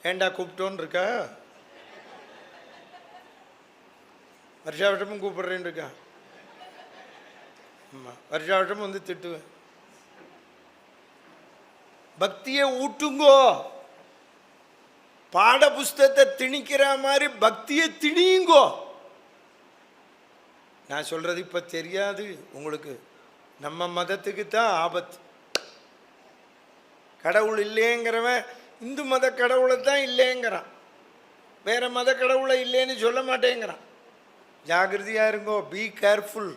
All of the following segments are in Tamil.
ஏண்டா கூப்பிட்டோன்னு இருக்கா, வருஷா வருஷமும் கூப்பிடுறேன்னு இருக்கா. ஆமாம், வருஷா வருஷமும் வந்து திட்டுவேன். பக்தியை ஊட்டுங்கோ, பாட புஸ்தகத்தை திணிக்கிற மாதிரி பக்தியை திணியுங்கோ. நான் சொல்றது இப்ப தெரியாது உங்களுக்கு, நம்ம மதத்துக்கு தான் ஆபத்து. கடவுள் இல்லைங்கிறவன் இந்து மத கடவுளை தான் இல்லைங்கிறான், வேற மத கடவுளை இல்லைன்னு சொல்ல மாட்டேங்கிறான். ஜாகிரதையா இருங்கோ, பி கேர்ஃபுல்.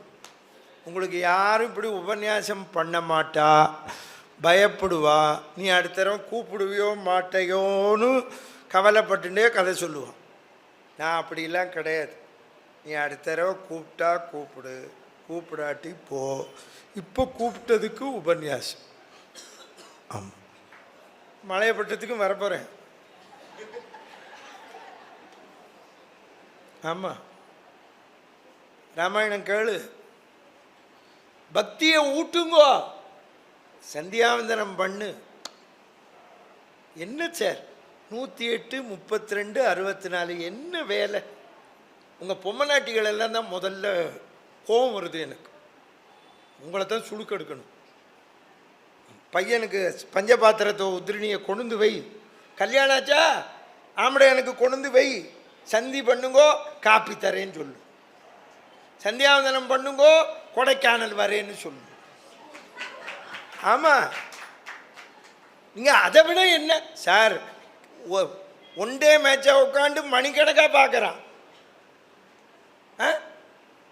உங்களுக்கு யாரும் இப்படி உபன்யாசம் பண்ண மாட்டா, பயப்படுவா. நீ அடுத்த தடவை கூப்பிடுவியோ மாட்டையோன்னு கவலைப்பட்டுட்டே கதை சொல்லுவான். நான் அப்படிலாம் கிடையாது. நீ அடுத்த தடவை கூப்பிட்டா கூப்பிடு, கூப்பிடாட்டி போ. இப்போ கூப்பிட்டதுக்கு உபன்யாசம். ஆமாம், மலையப்பட்டத்துக்கும் வரப்போகிறேன். ஆமாம், ராமாயணம் கேளு. பக்தியை ஊட்டுங்கோ, சந்தியாவந்தனம் பண்ணு. என்ன சார் 108, 32, 64 என்ன வேலை? உங்கள் பொம்மநாட்டிகள் எல்லாம் தான் முதல்ல கோபம் வருது எனக்கு. உங்களை தான் சுழுக்கெடுக்கணும். பையனுக்கு பஞ்சபாத்திரத்தை உதிரணியை கொண்டு வை, கல்யாணம் ஆச்சா ஆம்படை எனக்கு கொண்டு வை, சந்தி பண்ணுங்கோ காப்பி தரேன்னு சொல்லு, சந்தியாவந்தனம் பண்ணுங்கோ கொடைக்கானல் வரேன்னு சொல்லு. ஆமாம், நீங்கள் அதை விட என்ன சார், ஒன் டே மேட்சாக உட்காந்து மணிக்கணக்காக பார்க்குறான்.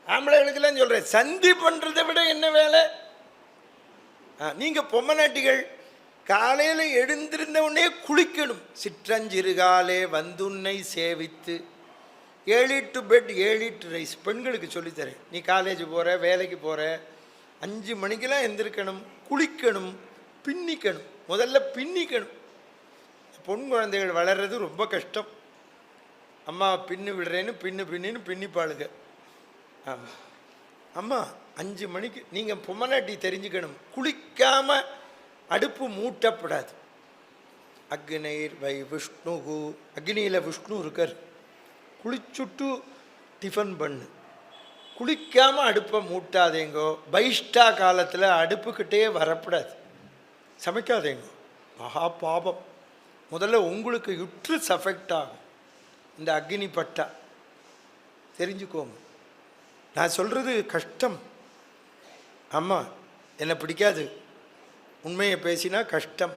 ஆம்பளைகளுக்கெல்லாம் சொல்கிறேன், சந்தி பண்ணுறதை விட என்ன வேலை? நீங்கள் பொம்மநாட்டிகள் காலையில் எழுந்திருந்த உடனே குளிக்கணும். சிற்றஞ்சிறுகாலே வந்துன்னை சேவித்து 7 to bed 7 to ரைஸ். பெண்களுக்கு சொல்லித்தரேன். நீ காலேஜ் போகிற, வேலைக்கு போகிற, 5 மணிக்கெல்லாம் எந்திரிக்கணும், குளிக்கணும், பின்னிக்கணும். முதல்ல பின்னிக்கணும். பொன் குழந்தைகள் வளர்றது ரொம்ப கஷ்டம். அம்மா பின்னு விடுறேன்னு பின்னின்னு பின்னிப்பாளுங்க. ஆமாம், அம்மா 5 மணிக்கு நீங்கள் பொம்மநாட்டி தெரிஞ்சுக்கணும், குளிக்காமல் அடுப்பு மூட்டப்படாது. அக்னைர் வை விஷ்ணுகு, அக்னியில் விஷ்ணு இருக்கார். குளிச்சுட்டு டிஃபன் பண்ணு, குளிக்காமல் அடுப்பை மூட்டாதேங்கோ. பைஷ்டா காலத்தில் அடுப்புக்கிட்டே வரப்படாது, சமைக்காதேங்கோ, மகா பாபம். முதல்ல உங்களுக்கு யுட்ரஸ் அஃபெக்ட் ஆகும் இந்த அக்னி பட்டா, தெரிஞ்சுக்கோங்க. நான் சொல்கிறது கஷ்டம். ஆமாம், என்னை பிடிக்காது, உண்மையை பேசினா கஷ்டம்.